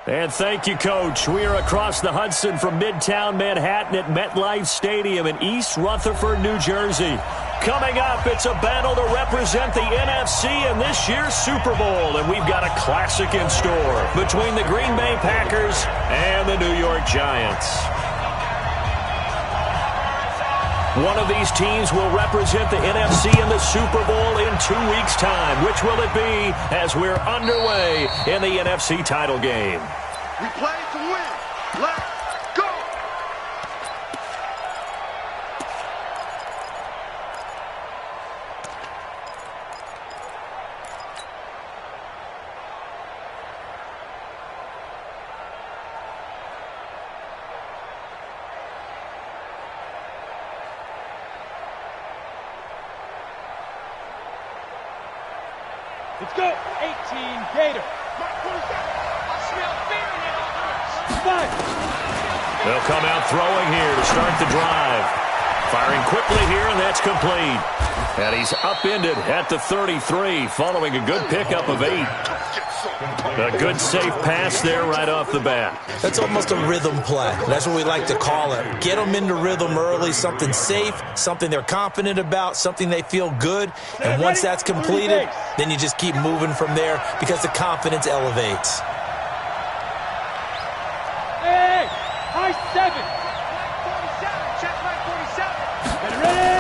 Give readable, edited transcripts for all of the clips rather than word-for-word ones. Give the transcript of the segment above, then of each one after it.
And thank you, Coach. We are across the Hudson from Midtown Manhattan at MetLife Stadium in East Rutherford, New Jersey. Coming up, it's a battle to represent the NFC in this year's Super Bowl, and we've got a classic in store between the Green Bay Packers and the New York Giants. One of these teams will represent the NFC in the Super Bowl in 2 weeks' time. Which will it be as we're underway in the NFC title game? We play to win. Let's go! Let's go. 18 Gator. They'll come out throwing here to start the drive. Firing quickly here, and that's complete. And he's upended at the 33 following a good pickup of 8. A good safe pass there right off the bat. That's almost a rhythm play. That's what we like to call it. Get them into rhythm early, something safe, something they're confident about, something they feel good. And once that's completed, then you just keep moving from there because the confidence elevates. Hey, high 7. Check my 47. Ready?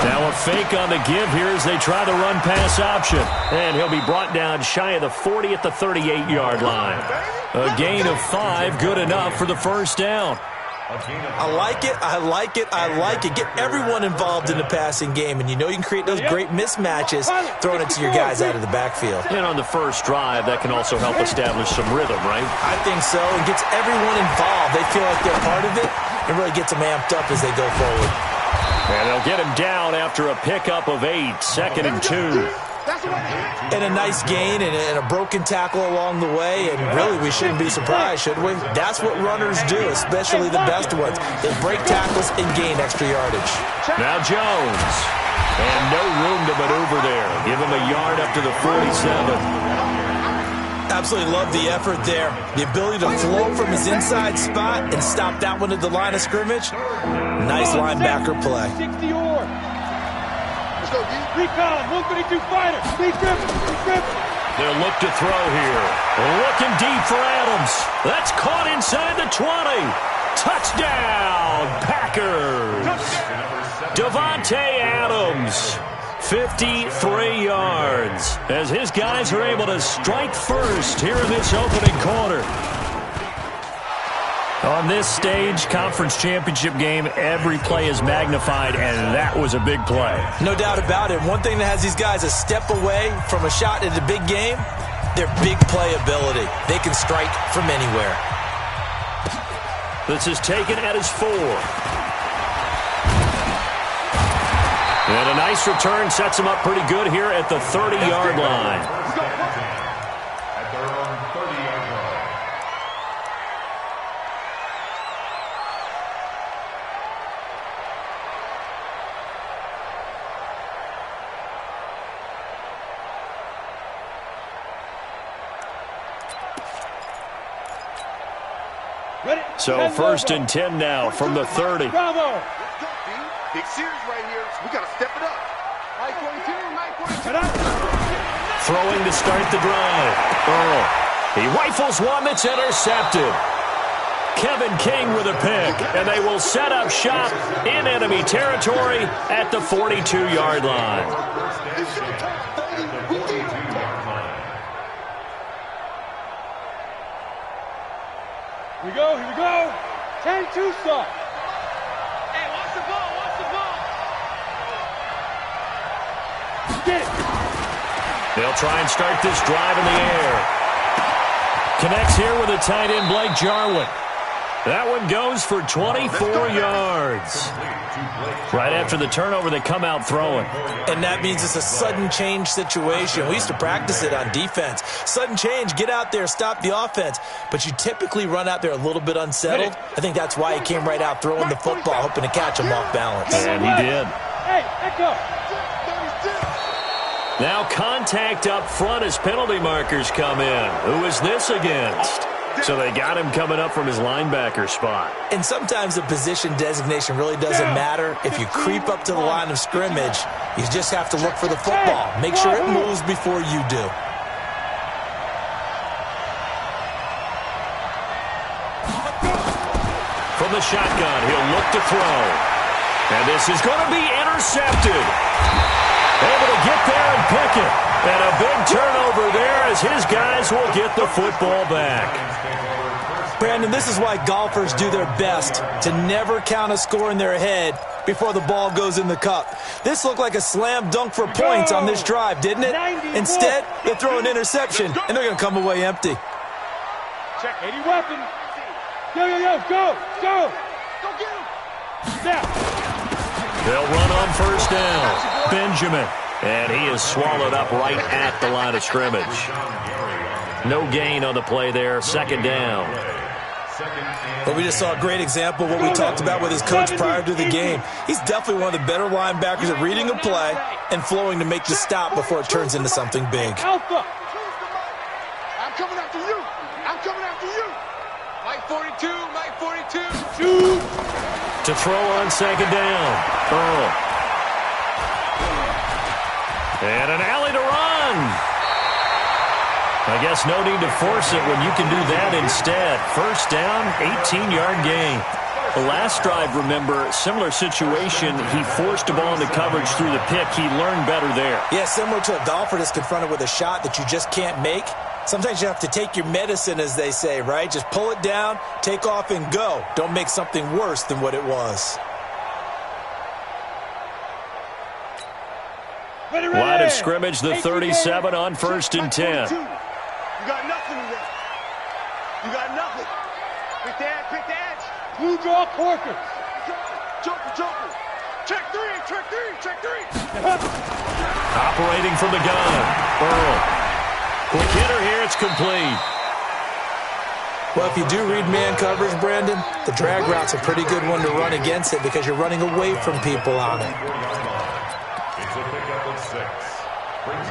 Now a fake on the give here as they try the run-pass option. And he'll be brought down shy of the 40 at the 38-yard line. A gain of 5, good enough for the first down. I like it, I like it, I like it. Get everyone involved in the passing game, and you know you can create those great mismatches throwing it to your guys out of the backfield. And on the first drive, that can also help establish some rhythm, right? I think so. It gets everyone involved. They feel like they're part of it. It really gets them amped up as they go forward. And they'll get him down after a pickup of 8, 2nd and 2. And a nice gain and a broken tackle along the way, and really we shouldn't be surprised, should we? That's what runners do, especially the best ones. They break tackles and gain extra yardage. Now Jones. And no room to maneuver there. Give him a yard up to the 47. Absolutely love the effort there. The ability to flow from his inside spot and stop that one at the line of scrimmage. Nice linebacker play. 60 or. Let's go, D. Recon, 132 fighter. Please grip. They'll look to throw here. Looking deep for Adams. That's caught inside the 20. Touchdown, Packers. Davante Adams. 53 yards as his guys are able to strike first here in this opening quarter. On this stage, conference championship game, every play is magnified, and that was a big play. No doubt about it. One thing that has these guys a step away from a shot at a big game, their big play ability. They can strike from anywhere. This is taken at his 4. And a nice return sets him up pretty good here at the 30-yard line. At their own 30-yard line. So 1st and 10 now from the 30. Bravo. Big series right here. We got to step it up. Mike 42, Mike 42. Throwing to start the drive. Earl. He rifles one that's intercepted. Kevin King with a pick, and they will set up shop in enemy territory at the 42-yard line. Here we go. 10-2 start. Hey, watch the ball. Get it. They'll try and start this drive in the air. Connects here with a tight end, Blake Jarwin. That one goes for 24 yards. Right after the turnover, they come out throwing. And that means it's a sudden change situation. We used to practice it on defense. Sudden change, get out there, stop the offense. But you typically run out there a little bit unsettled. I think that's why he came right out throwing the football, hoping to catch him off balance. And he did. Hey, echo. Now contact up front as penalty markers come in. Who is this against? So they got him coming up from his linebacker spot. And sometimes the position designation really doesn't matter. If you creep up to the line of scrimmage, you just have to look for the football. Make sure it moves before you do. From the shotgun, he'll look to throw. And this is going to be intercepted. Able to get there and pick it. And a big turnover there as his guys will get the football back. Brandon, this is why golfers do their best to never count a score in their head before the ball goes in the cup. This looked like a slam dunk for points on this drive, didn't it? Instead, they throw an interception, and they're going to come away empty. Check 80 weapon. Yo, go. Go get him. Now. They'll run on first down. Benjamin. And he is swallowed up right at the line of scrimmage. No gain on the play there. Second down. But we just saw a great example of what we talked about with his coach prior to the game. He's definitely one of the better linebackers at reading a play and flowing to make the stop before it turns into something big. Alpha. I'm coming after you. I'm coming after you. Mike 42, Mike 42. Shoot. To throw on second down. Earl. And an alley to run. I guess no need to force it when you can do that instead. First down, 18-yard gain. The last drive, remember, similar situation. He forced a ball into coverage through the pick. He learned better there. Yeah, similar to a golfer that's confronted with a shot that you just can't make. Sometimes you have to take your medicine, as they say, right? Just pull it down, take off, and go. Don't make something worse than what it was. Line of scrimmage, the 37 on first and 10. You got nothing today. You got nothing. Pick the edge. Blue draw corkers. Joker. Check three. Operating from the gun. Earl. Quick hitter here, it's complete. Well, if you do read man coverage, Brandon, the drag route's a pretty good one to run against it because you're running away from people on it.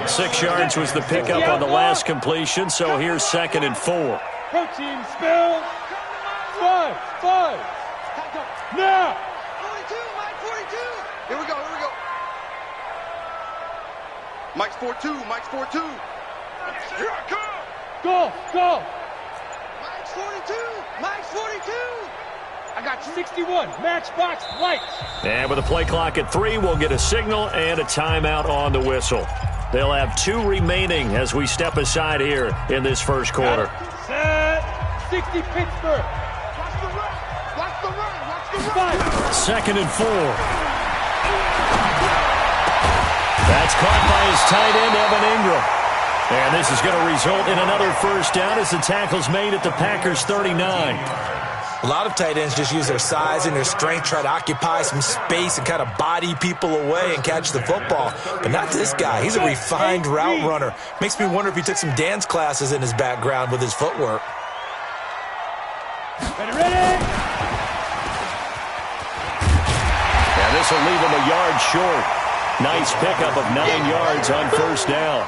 6 yards was the pickup on the last completion, so here's 2nd and 4. Protein spill. 5. Now. 42, Mike 42. Here we go. Mike's 4-2. Here I come. Go. Mike's 42. I got 61. Matchbox lights. And with a play clock at 3, we'll get a signal and a timeout on the whistle. They'll have 2 remaining as we step aside here in this first quarter. Set. 60 Pittsburgh. Watch the run. 2nd and 4. That's caught by his tight end, Evan Ingram. And this is going to result in another first down as the tackle's made at the Packers' 39. A lot of tight ends just use their size and their strength, try to occupy some space and kind of body people away and catch the football. But not this guy. He's a refined route runner. Makes me wonder if he took some dance classes in his background with his footwork. Ready. And this will leave him a yard short. Nice pickup of 9 yards on first down.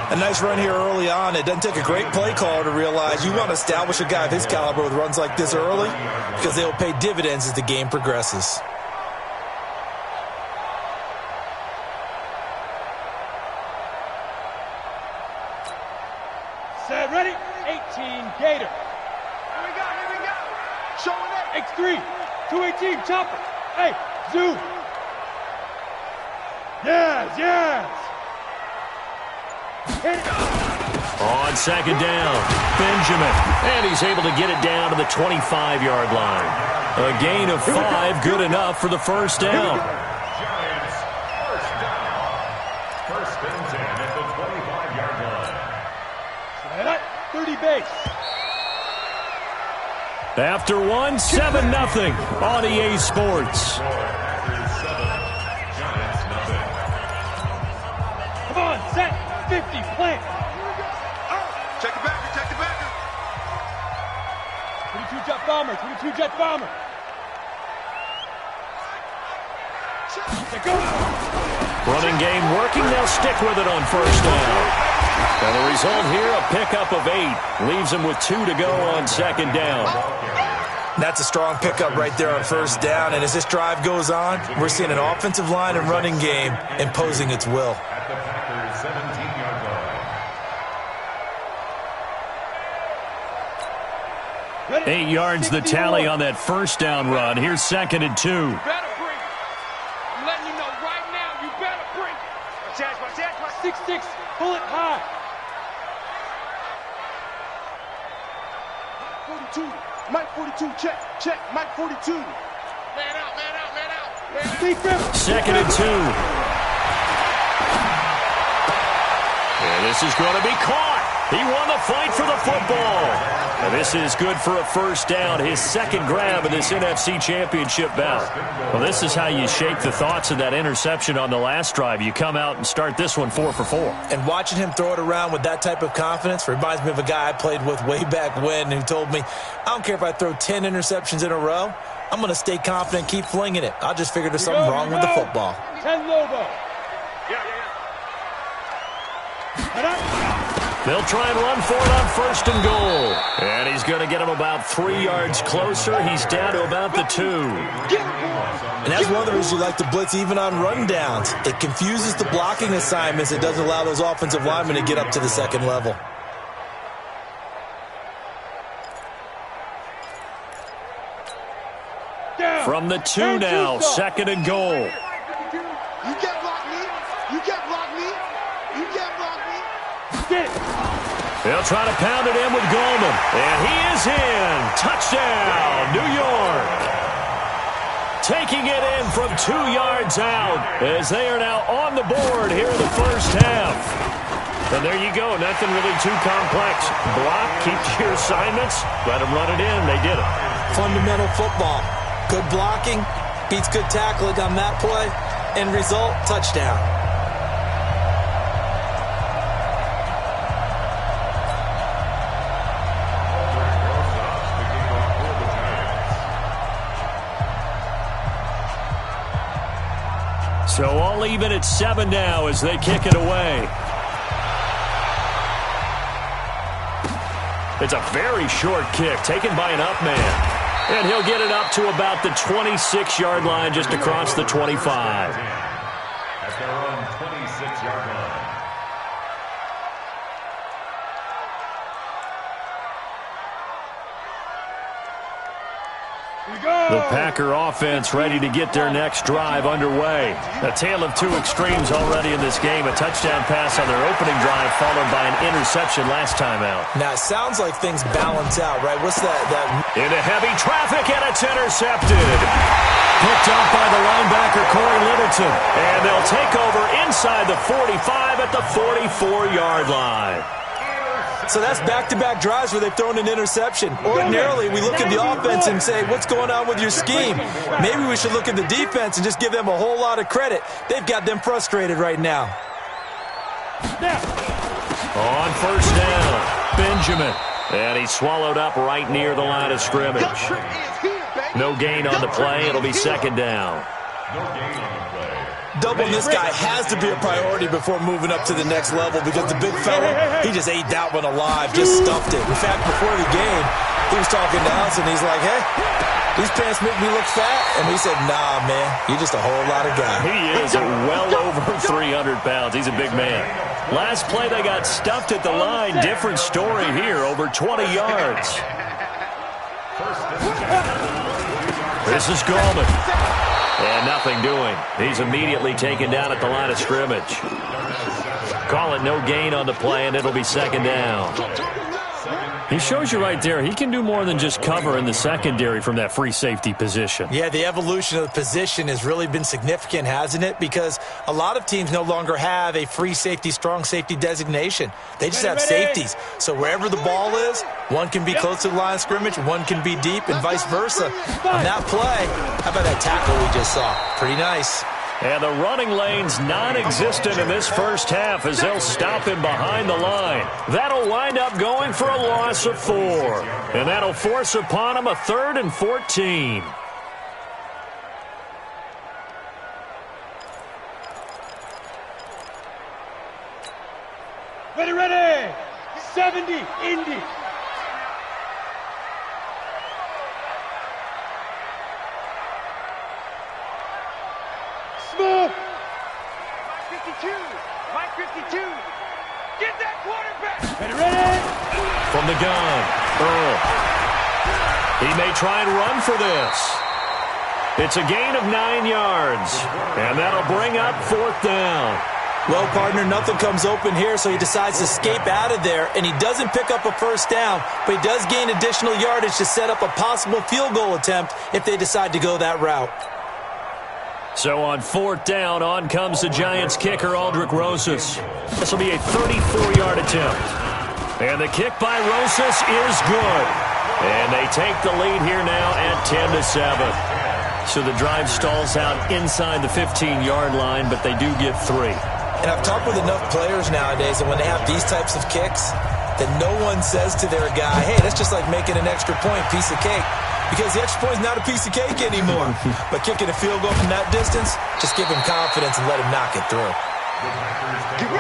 A nice run here early on. It doesn't take a great play caller to realize you want to establish a guy of his caliber with runs like this early because they will pay dividends as the game progresses. Set, ready. 18 Gator. Here we go. Showing up. X3. 218 chopper. Hey, zoom. Yes. On second down, Benjamin. And he's able to get it down to the 25-yard line. A gain of 5, good enough for the first down. Giants, first down. First and 10 at the 25-yard line. 30 base. After 1, 7-0 on EA Sports. Come on, set. 50, plant. Check the backer. 22 jet bomber. Running game working, they'll stick with it on first down. And the result here, a pickup of 8. Leaves him with 2 to go on second down. That's a strong pickup right there on first down. And as this drive goes on, we're seeing an offensive line and running game imposing its will. At the Packers' 17-yard line. 8 yards the tally on that first down run. Here's 2nd and 2. You better bring it. I'm letting you know right now, you better bring it. My 6'6", pull it high. 42, Mike 42, check, Mike 42. Man out. 2nd and 2. And this is going to be caught. He won the fight for the football. And this is good for a first down, his second grab of this NFC Championship bout. Well, this is how you shake the thoughts of that interception on the last drive. You come out and start this one 4 for 4. And watching him throw it around with that type of confidence reminds me of a guy I played with way back when who told me, I don't care if I throw 10 interceptions in a row, I'm going to stay confident, keep flinging it. I just figured there's something wrong with the football. 10 Lobo. They'll try and run for it on 1st and goal. And he's going to get him about 3 yards closer. He's down to about the 2. And that's one of the reasons you like to blitz even on rundowns. It confuses the blocking assignments. It doesn't allow those offensive linemen to get up to the second level. From the 2 now, 2nd and goal. You can't block me. You can't block me. You can't block me. They'll try to pound it in with Goldman. And he is in. Touchdown, New York. Taking it in from 2 yards out as they are now on the board here in the first half. And there you go. Nothing really too complex. Block, keep to your assignments. Let them run it in. They did it. Fundamental football. Good blocking beats good tackling on that play. End result, touchdown. So all even at 7 now as they kick it away. It's a very short kick taken by an up man. And he'll get it up to about the 26-yard line just across the 25. At their own 26-yard line. The Packer offense ready to get their next drive underway. A tale of two extremes already in this game. A touchdown pass on their opening drive followed by an interception last time out. Now, it sounds like things balance out, right? What's that? Into heavy traffic, and it's intercepted. Picked up by the linebacker, Corey Littleton. And they'll take over inside the 45 at the 44-yard line. So that's back-to-back drives where they've thrown an interception. Ordinarily, we look at the offense and say, what's going on with your scheme? Maybe we should look at the defense and just give them a whole lot of credit. They've got them frustrated right now. On first down, Benjamin. And he's swallowed up right near the line of scrimmage. No gain on the play. It'll be second down. No gain on the play. Doubling this guy has to be a priority before moving up to the next level because the big fella, he just ate that one alive, just stuffed it. In fact, before the game, he was talking to us, and he's like, hey, these pants make me look fat. And we said, nah, man, you're just a whole lot of guy. He is well over 300 pounds. He's a big man. Last play, they got stuffed at the line. Different story here, over 20 yards. This is Gallman. And nothing doing. He's immediately taken down at the line of scrimmage. Call it no gain on the play, and it'll be second down. He shows you right there, he can do more than just cover in the secondary from that free safety position. Yeah, the evolution of the position has really been significant, hasn't it? Because a lot of teams no longer have a free safety, strong safety designation. They just have safeties. So wherever the ball is, one can be close to the line of scrimmage, one can be deep, and vice versa. On that play, how about that tackle we just saw? Pretty nice. And the running lane's non-existent in this first half as they'll stop him behind the line. That'll wind up going for a loss of 4. And that'll force upon him a 3rd and 14. Ready. 70, Indy. Smoke. Mike 52. Get that quarterback. Ready. From the gun, Earl. He may try and run for this. It's a gain of 9 yards, and that'll bring up 4th down. Well, partner, nothing comes open here, so he decides to escape out of there, and he doesn't pick up a first down, but he does gain additional yardage to set up a possible field goal attempt if they decide to go that route. So on 4th down, on comes the Giants kicker, Aldrich Rosas. This will be a 34-yard attempt. And the kick by Rosas is good. And they take the lead here now at 10-7. So the drive stalls out inside the 15-yard line, but they do get 3. And I've talked with enough players nowadays that when they have these types of kicks, that no one says to their guy, hey, that's just like making an extra point, piece of cake. Because the extra point is not a piece of cake anymore. But kicking a field goal from that distance, just give him confidence and let him knock it through. Get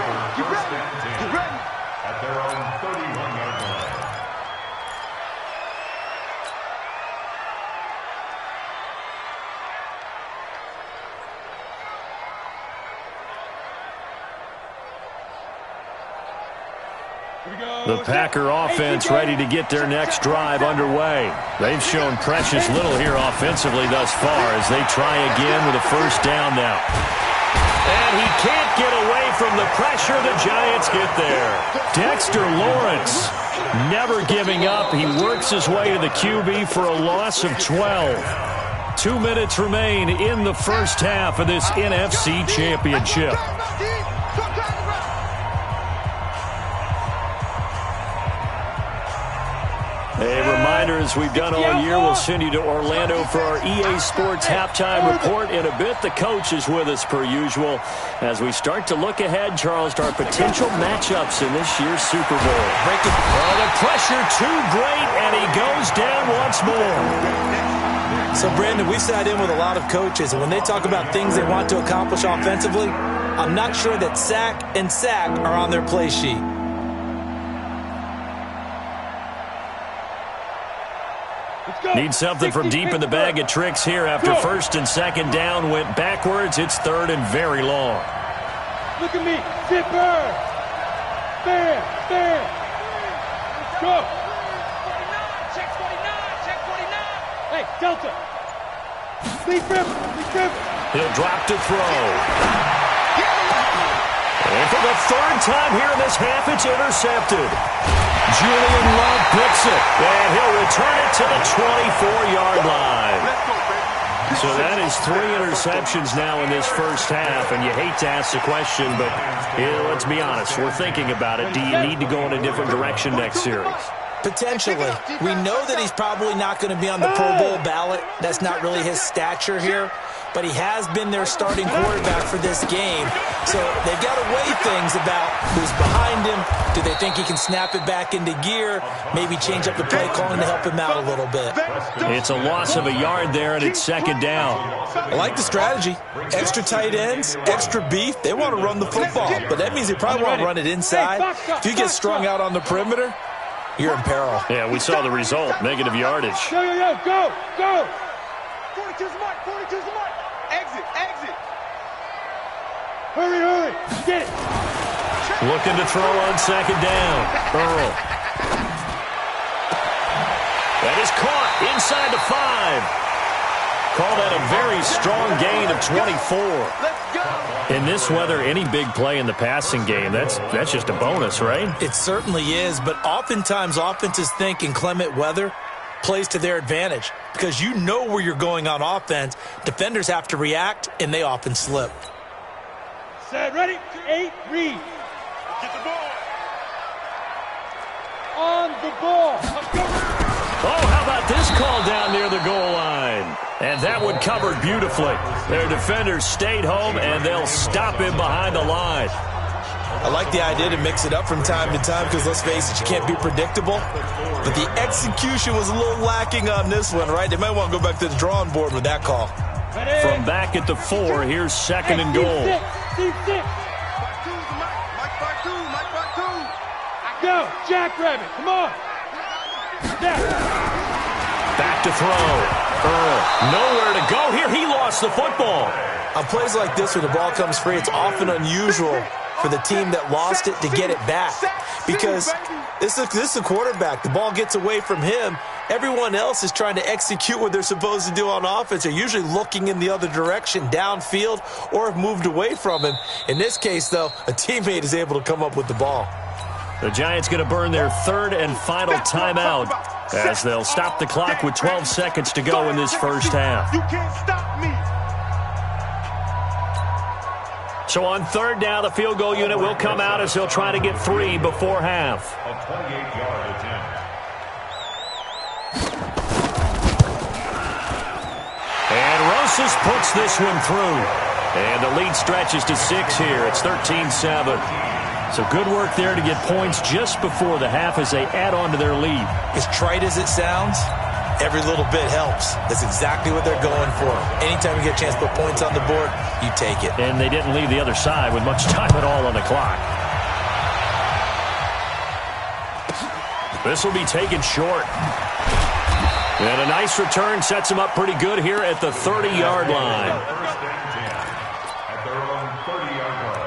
ready. At their own 31-yard line. The Packer offense ready to get their next drive underway. They've shown precious little here offensively thus far as they try again with a first down now. And he can't get away from the pressure. The Giants get there. Dexter Lawrence never giving up. He works his way to the QB for a loss of 12. 2 minutes remain in the first half of this NFC Championship. A reminder, as we've done all year, we'll send you to Orlando for our EA Sports halftime report. In a bit, the coach is with us per usual as we start to look ahead, Charles, to our potential matchups in this year's Super Bowl. The pressure too great, and he goes down once more. So, Brandon, we've sat in with a lot of coaches, and when they talk about things they want to accomplish offensively, I'm not sure that sack and sack are on their play sheet. Need something from deep in the bag of tricks here after first and second down went backwards. It's third and very long. Look at me. Zipper. Stand. Let's go. Check 49. Hey, Delta. Lead Griffin. He'll drop to throw. And for the third time here in this half, it's intercepted. Julian Love picks it, and he'll return it to the 24-yard line. So that is 3 interceptions now in this first half, and you hate to ask the question, but let's be honest, we're thinking about it. Do you need to go in a different direction next series? Potentially. We know that he's probably not going to be on the Pro Bowl ballot. That's not really his stature here. But he has been their starting quarterback for this game. So they've got to weigh things about who's behind him. Do they think he can snap it back into gear? Maybe change up the play calling to help him out a little bit. It's a loss of a yard there, and it's second down. I like the strategy. Extra tight ends, extra beef. They want to run the football. But that means they probably want to run it inside. If you get strung out on the perimeter, you're in peril. Yeah, we saw the result. Negative yardage. Go. 42's the mark. Exit. Hurry. Get it. Looking to throw on second down. Earl. That is caught inside the 5. Call that a very strong gain of 24. Let's go. In this weather, any big play in the passing game, that's just a bonus, right? It certainly is, but oftentimes offenses think in clement weather plays to their advantage because you know where you're going on offense. Defenders have to react, and they often slip. Set, ready, 8, read. Get the ball. On the ball. Oh, how about this call down near the goal line? And that one covered beautifully. Their defenders stayed home, and they'll stop him behind the line. I like the idea to mix it up from time to time because, let's face it, you can't be predictable. But the execution was a little lacking on this one, right? They might want to go back to the drawing board with that call. From back at the 4, here's second and goal. Steve six. Mike 5-2. Go, jackrabbit, come on. Back to throw. Nowhere to go here. He lost the football. On plays like this where the ball comes free, it's often unusual for the team that lost it to get it back. Because this is a quarterback. The ball gets away from him. Everyone else is trying to execute what they're supposed to do on offense. They're usually looking in the other direction, downfield, or have moved away from him. In this case, though, a teammate is able to come up with the ball. The Giants going to burn their third and final timeout as they'll stop the clock with 12 seconds to go in this first half. You can't stop me. So on third down, the field goal unit will come out as they'll try to get 3 before half. A 28-yard attempt. And Rosas puts this one through. And the lead stretches to 6 here. It's 13-7. So good work there to get points just before the half as they add on to their lead. As trite as it sounds, every little bit helps. That's exactly what they're going for. Anytime you get a chance to put points on the board, you take it. And they didn't leave the other side with much time at all on the clock. This will be taken short. And a nice return sets them up pretty good here at the 30-yard line. First and 10 at their own 30-yard line.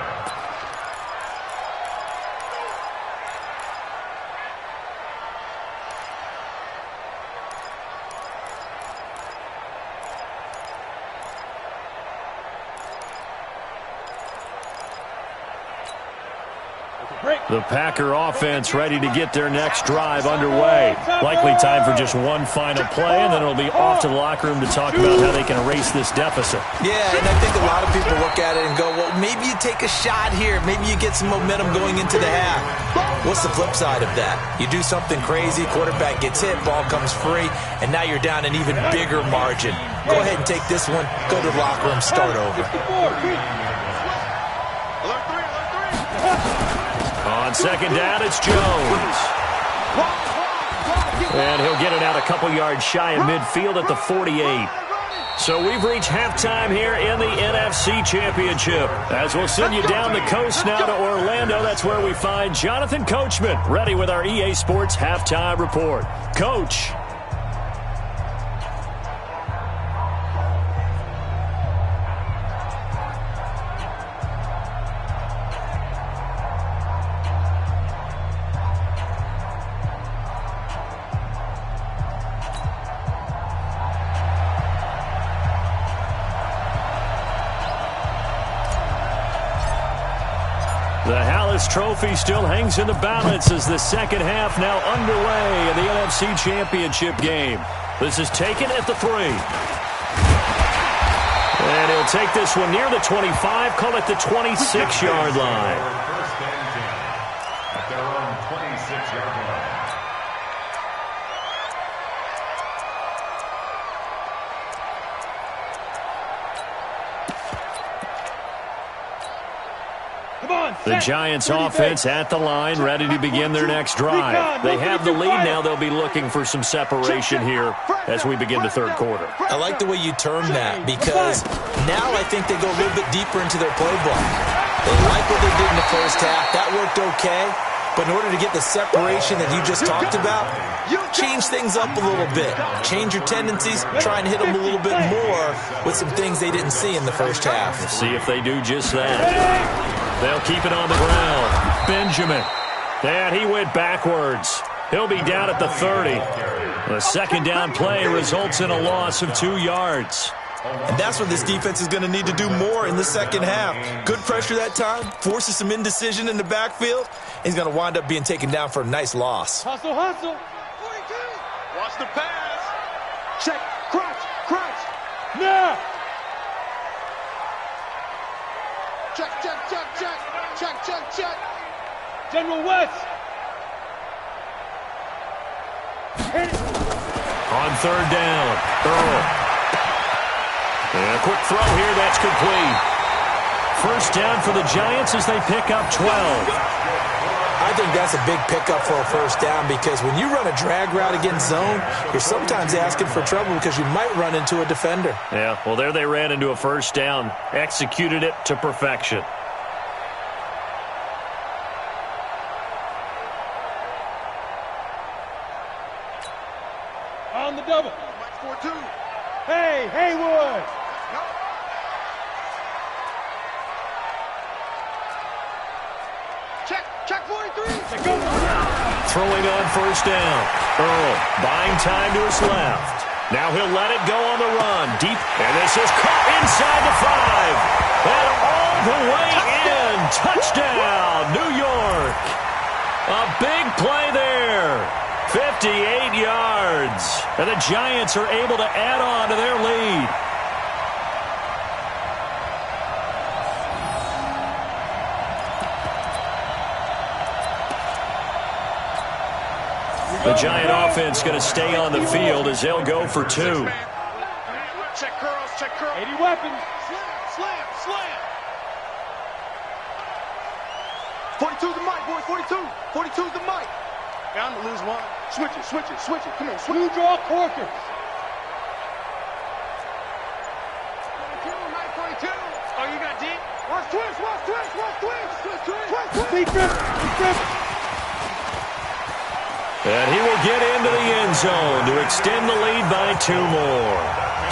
The Packer offense ready to get their next drive underway. Likely time for just one final play, and then it'll be off to the locker room to talk about how they can erase this deficit. Yeah, and I think a lot of people look at it and go, well, maybe you take a shot here. Maybe you get some momentum going into the half. What's the flip side of that? You do something crazy, quarterback gets hit, ball comes free, and now you're down an even bigger margin. Go ahead and take this one, go to the locker room, start over. On second down, it's Jones. And he'll get it out a couple yards shy of midfield at the 48. So we've reached halftime here in the NFC Championship. As we'll send you down the coast now to Orlando, that's where we find Jonathan Coachman ready with our EA Sports Halftime Report. Coach. The Hallis Trophy still hangs in the balance as the second half now underway in the NFC Championship game. This is taken at the 3. And he'll take this one near the 25, call it the 26-yard line. First and 10 at their own 26-yard line. The Giants offense at the line, ready to begin their next drive. They have the lead now. They'll be looking for some separation here as we begin the third quarter. I like the way you term that because now I think they go a little bit deeper into their playbook. They like what they did in the first half. That worked okay. But in order to get the separation that you just talked about, change things up a little bit. Change your tendencies, try and hit them a little bit more with some things they didn't see in the first half. See if they do just that. They'll keep it on the ground. Benjamin. And he went backwards. He'll be down at the 30. The second down play results in a loss of 2 yards. And that's what this defense is going to need to do more in the second half. Good pressure that time, forces some indecision in the backfield. He's going to wind up being taken down for a nice loss. Hustle, hustle. 42. Watch the pass. Check, crouch, crouch. Now. Check, check, check, check. Check, check, check. General West. On third down, Earl. And a quick throw here, that's complete. First down for the Giants as they pick up 12. I think that's a big pickup for a first down because when you run a drag route against zone, you're sometimes asking for trouble because you might run into a defender. Yeah, well, there they ran into a first down, executed it to perfection. Haywood. Check 43. Throwing on first down. Earl buying time to his left. Now he'll let it go on the run. Deep. And this is caught inside the 5. And all the way in. Touchdown, New York. A big play there. 58 yards. And the Giants are able to add on to their lead. The Giant offense going to stay on the field as they'll go for 2. Check curls, check curls. 80 weapons. Slam. 42's the mic, boys. 42's the mic. Bound to lose one. Switch it. Come on, switch. Blue draw corkers. 42. Oh, you got deep? Watch twist. Twist. And he will get into the end zone to extend the lead by 2 more.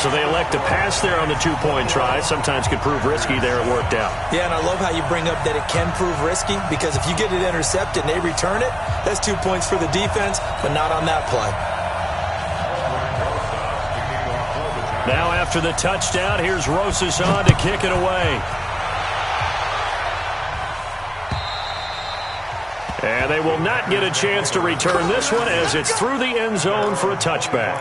So they elect to pass there on the 2-point try. Sometimes could prove risky there. It worked out. Yeah, and I love how you bring up that it can prove risky, because if you get it intercepted and they return it, that's 2 points for the defense, but not on that play. Now after the touchdown, here's Rosas on to kick it away. And they will not get a chance to return this one as it's through the end zone for a touchback.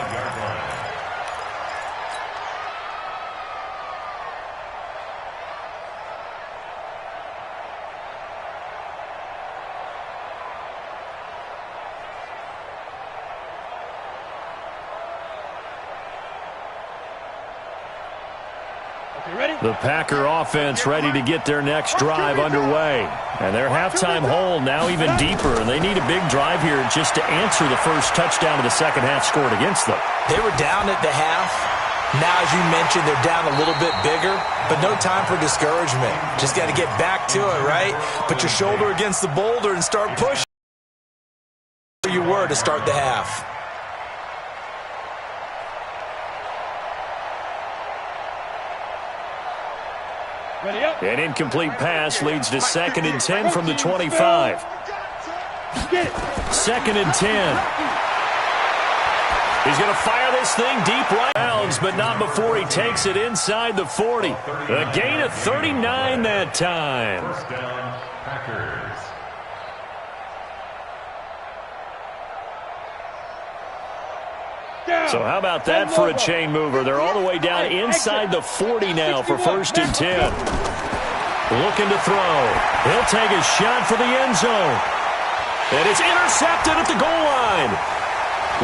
The Packer offense ready to get their next drive underway. And their halftime hole now even deeper, and they need a big drive here just to answer the first touchdown of the second half scored against them. They were down at the half. Now, as you mentioned, they're down a little bit bigger, but no time for discouragement. Just got to get back to it, right? Put your shoulder against the boulder and start pushing where you were to start the half. An incomplete pass leads to 2nd and 10 from the 25. 2nd and 10. He's going to fire this thing deep right bounds, but not before he takes it inside the 40. A gain of 39 that time. First down, Packers. So how about that for a chain mover? They're all the way down inside the 40 now for 1st and 10. Looking to throw. He'll take a shot for the end zone. And it's intercepted at the goal line.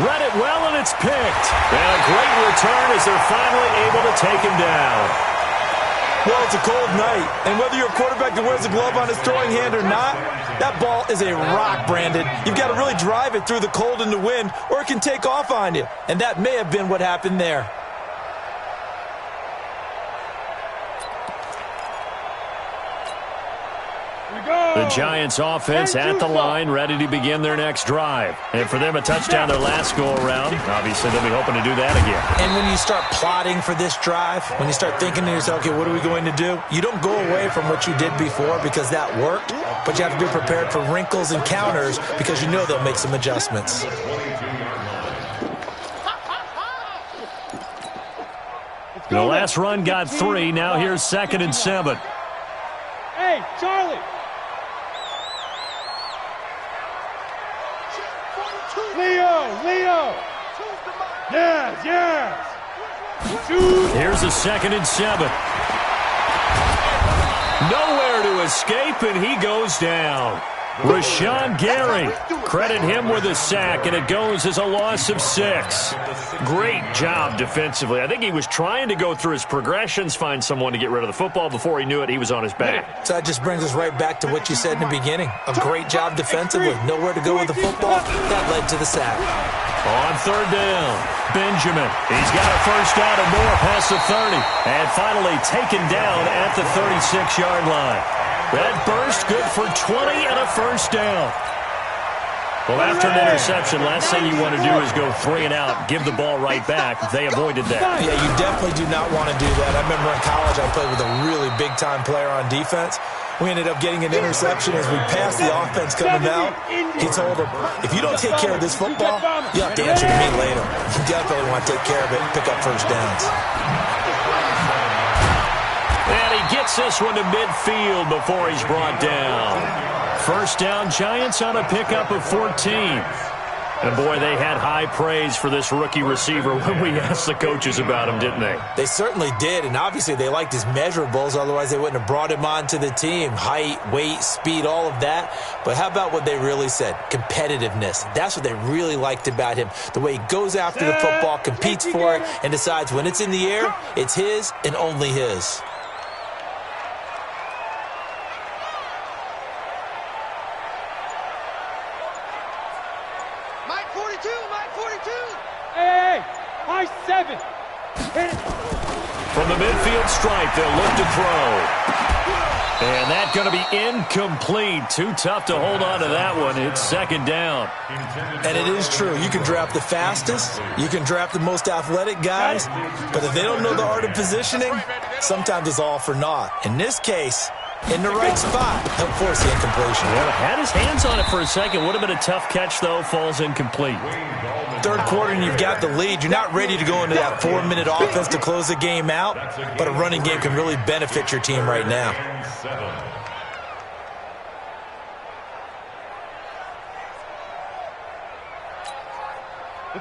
Read it well, and it's picked. And a great return as they're finally able to take him down. Well, it's a cold night, and whether you're a quarterback that wears a glove on his throwing hand or not, that ball is a rock, Brandon. You've got to really drive it through the cold and the wind, or it can take off on you. And that may have been what happened there. The Giants offense at the line, ready to begin their next drive. And for them, a touchdown their last go-around. Obviously, they'll be hoping to do that again. And when you start plotting for this drive, when you start thinking to yourself, okay, what are we going to do? You don't go away from what you did before because that worked, but you have to be prepared for wrinkles and counters because you know they'll make some adjustments. The last run got 3. Now here's 2nd and 7. Hey, Charlie. Leo. Yes. Here's a 2nd and 7. Nowhere to escape, and he goes down. Rashawn Gary, credit him with a sack, and it goes as a loss of 6. Great job defensively. I think he was trying to go through his progressions, find someone to get rid of the football. Before he knew it, he was on his back. So that just brings us right back to what you said in the beginning. A great job defensively. Nowhere to go with the football. That led to the sack. On 3rd down, Benjamin. He's got a first down and more past the 30. And finally taken down at the 36-yard line. That burst good for 20 and a first down. Well, after an interception, last thing you want to do is go 3 and out, give the ball right back. They avoided that. Yeah, you definitely do not want to do that. I remember in college I played with a really big-time player on defense. We ended up getting an interception as we passed the offense coming out. He told him, if you don't take care of this football, you'll have to answer to me later. You definitely want to take care of it and pick up first downs. And he gets this one to midfield before he's brought down. First down, Giants on a pickup of 14. And, boy, they had high praise for this rookie receiver when we asked the coaches about him, didn't they? They certainly did, and obviously they liked his measurables. Otherwise, they wouldn't have brought him onto the team. Height, weight, speed, all of that. But how about what they really said? Competitiveness. That's what they really liked about him. The way he goes after the football, competes for it, and decides when it's in the air, it's his and only his. High 7. From the midfield stripe, they'll look to throw. And that's going to be incomplete. Too tough to hold on to that one. It's second down. And it is true. You can draft the fastest. You can draft the most athletic guys. But if they don't know the art of positioning, sometimes it's all for naught. In this case, in the right spot, he'll force the incompletion. Yeah, had his hands on it for a second. Would have been a tough catch, though. Falls incomplete. Third quarter and you've got the lead. You're not ready to go into that 4-minute offense to close the game out, but a running game can really benefit your team right now.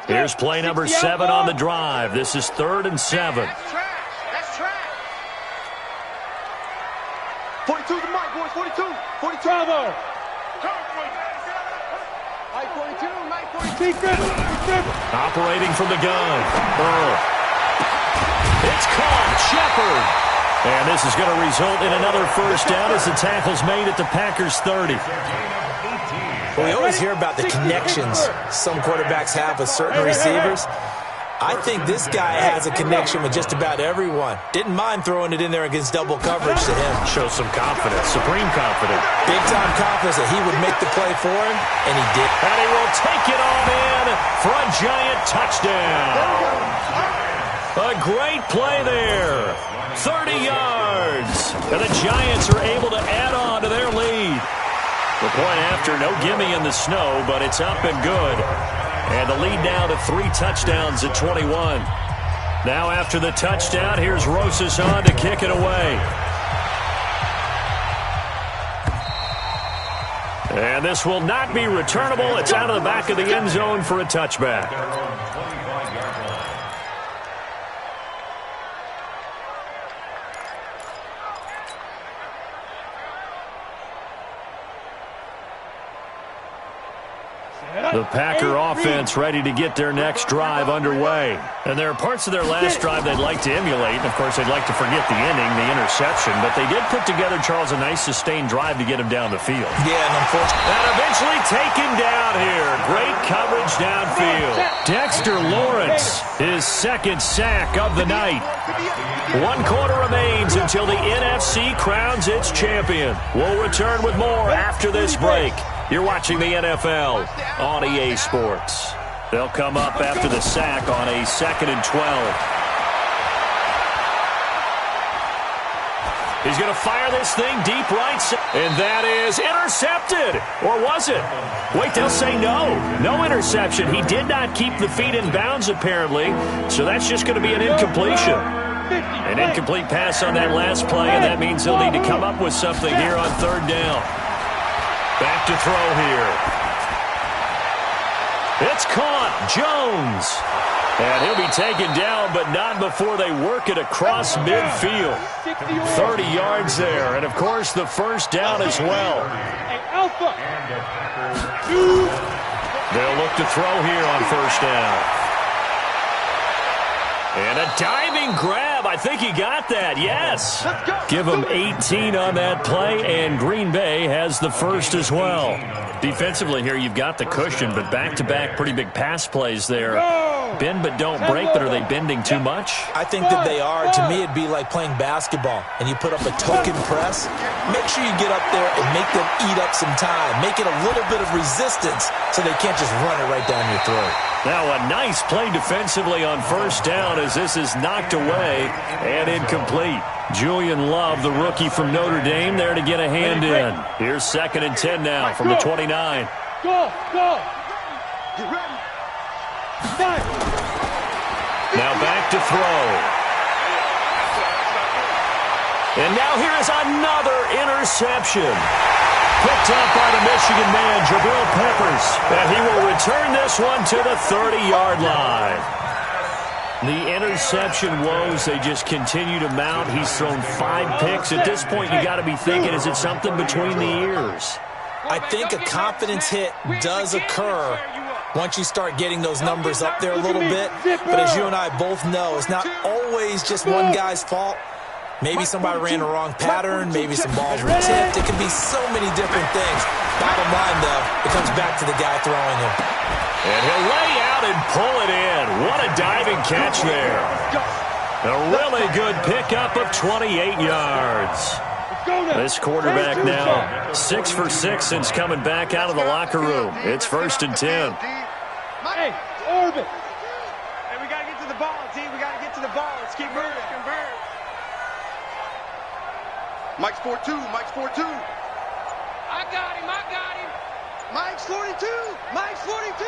Here's play number 7 on the drive. This is 3rd and 7. That's trash. 42 to Mike, boys. 42. 42. Bravo. Mike 42. Operating from the gun. Burrow. It's caught. Shepard. And this is going to result in another first down as the tackle's made at the Packers' 30. Well, we always hear about the connections some quarterbacks have with certain receivers. I think this guy has a connection with just about everyone. Didn't mind throwing it in there against double coverage to him. Shows some confidence, supreme confidence. Big-time confidence that he would make the play for him, and he did. And he will take it on in for a Giant touchdown. A great play there. 30 yards. And the Giants are able to add on to their lead. The point after, no gimme in the snow, but it's up and good. And the lead now to 3 touchdowns at 21. Now after the touchdown, here's Rosas on to kick it away. And this will not be returnable. It's out of the back of the end zone for a touchback. The Packer offense ready to get their next drive underway. And there are parts of their last drive they'd like to emulate. And, of course, they'd like to forget the inning, the interception. But they did put together, Charles, a nice sustained drive to get him down the field. Yeah, and unfortunately. And eventually taken down here. Great coverage downfield. Dexter Lawrence, his 2nd sack of the night. 1 quarter remains until the NFC crowns its champion. We'll return with more after this break. You're watching the NFL on EA Sports. They'll come up after the sack on a 2nd and 12. He's going to fire this thing deep right. And that is intercepted. Or was it? Wait, they'll say no. No interception. He did not keep the feet in bounds, apparently. So that's just going to be an incompletion. An incomplete pass on that last play, and that means they'll need to come up with something here on 3rd down. Back to throw here. It's caught. Jones. And he'll be taken down, but not before they work it across midfield. 30 yards there. And, of course, the first down as well. They'll look to throw here on 1st down. And a diving grab. I think he got that. Yes. Give him 18 on that play, and Green Bay has the first as well. Defensively here, you've got the cushion, but back-to-back pretty big pass plays there bend but don't break, but are they bending too much? I think that they are. To me, it'd be like playing basketball, and you put up a token press. Make sure you get up there and make them eat up some time. Make it a little bit of resistance so they can't just run it right down your throat. Now a nice play defensively on first down as this is knocked away and incomplete. Julian Love, the rookie from Notre Dame, there to get a hand in. Here's 2nd and 10 now from the 29. Go! Get ready. Fight. Now back to throw. And now here is another interception. Picked up by the Michigan man, Jabril Peppers. And he will return this one to the 30-yard line. The interception woes, they just continue to mount. He's thrown 5 picks. At this point, you got to be thinking, is it something between the ears? I think a confidence hit does occur once you start getting those numbers up there a little bit. But as you and I both know, it's not always just one guy's fault. Maybe somebody ran the wrong pattern. Maybe some balls were tipped. It can be so many different things. Bottom line, though, it comes back to the guy throwing them. And he'll lay out and pull it in. What a diving catch there. A really good pickup of 28 yards. This quarterback now 6 for 6 since coming back out of the locker room. It's 1st and 10. Hey, orbit. Hey, we got to get to the ball, team. We got to get to the ball. Let's keep moving. Mike's 4-2. Mike's 4-2. I got him. Mike's 42. Mike's 42.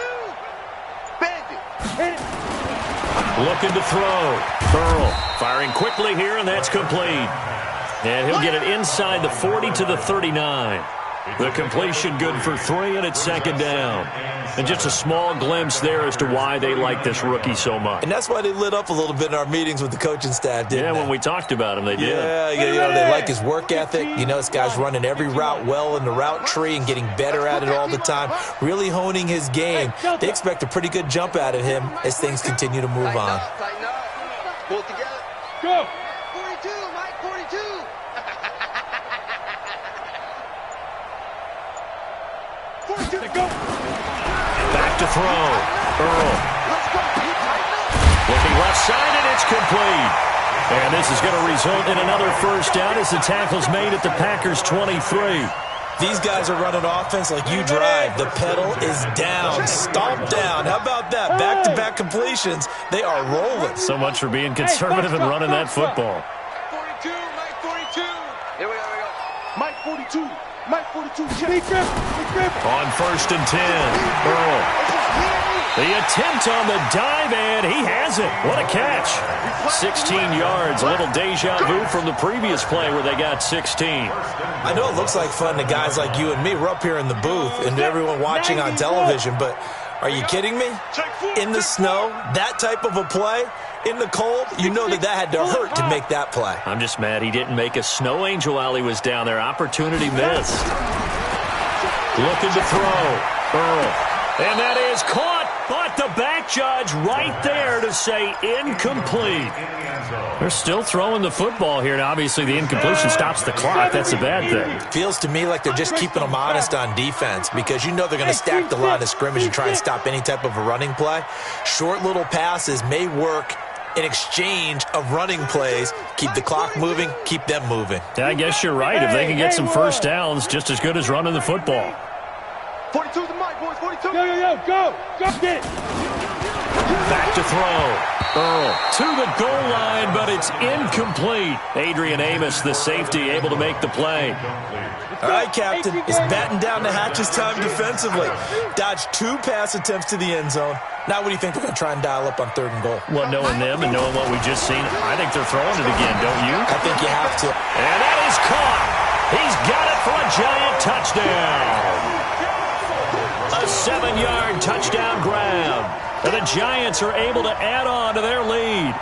Bandit. Looking to throw. Earl firing quickly here, and that's complete. And he'll get it inside the 40 to the 39. The completion good for 3, and it's 2nd down. And just a small glimpse there as to why they like this rookie so much. And that's why they lit up a little bit in our meetings with the coaching staff, didn't they? Yeah, when we talked about him, they did. Yeah, they like his work ethic. You know, this guy's running every route well in the route tree and getting better at it all the time, really honing his game. They expect a pretty good jump out of him as things continue to move on. Tighten up. Pull it together. Go! 42. Mike 42. Go! Back to throw. Earl. Looking left side, and it's complete. And this is going to result in another first down as the tackle's made at the Packers' 23. These guys are running offense like you drive. The pedal is down, stomped down. How about that? Back-to-back completions. They are rolling. So much for being conservative and running that football. 42. Mike 42. Here we go. Mike 42. Mike 42. Big grip. On 1st and 10, Earl. The attempt on the dive, and he has it. What a catch. 16 yards, a little deja vu from the previous play where they got 16. I know it looks like fun to guys like you and me. We're up here in the booth and everyone watching on television, but are you kidding me? In the snow, that type of a play, in the cold, you know that had to hurt to make that play. I'm just mad he didn't make a snow angel while he was down there. Opportunity missed. Looking to throw. Earl. And that is caught. But the back judge right there to say incomplete. They're still throwing the football here, and obviously the incompletion stops the clock. That's a bad thing. Feels to me like they're just keeping them honest on defense because you know they're going to stack the line of scrimmage and try and stop any type of a running play. Short little passes may work in exchange of running plays. Keep the clock moving, keep them moving. Yeah, I guess you're right. If they can get some first downs, just as good as running the football. 42 to Mike, boys. 42. Go. Get it. Back to throw. Earl to the goal line, but it's incomplete. Adrian Amos, the safety, able to make the play. All right, Captain. It's batten down the hatches time defensively. Dodged 2 pass attempts to the end zone. Now what do you think they're going to try and dial up on 3rd and goal? Well, knowing them and knowing what we just seen, I think they're throwing it again, don't you? I think you have to. And that is caught. He's got it for a giant touchdown. A 7-yard touchdown grab. And the Giants are able to add on to their lead.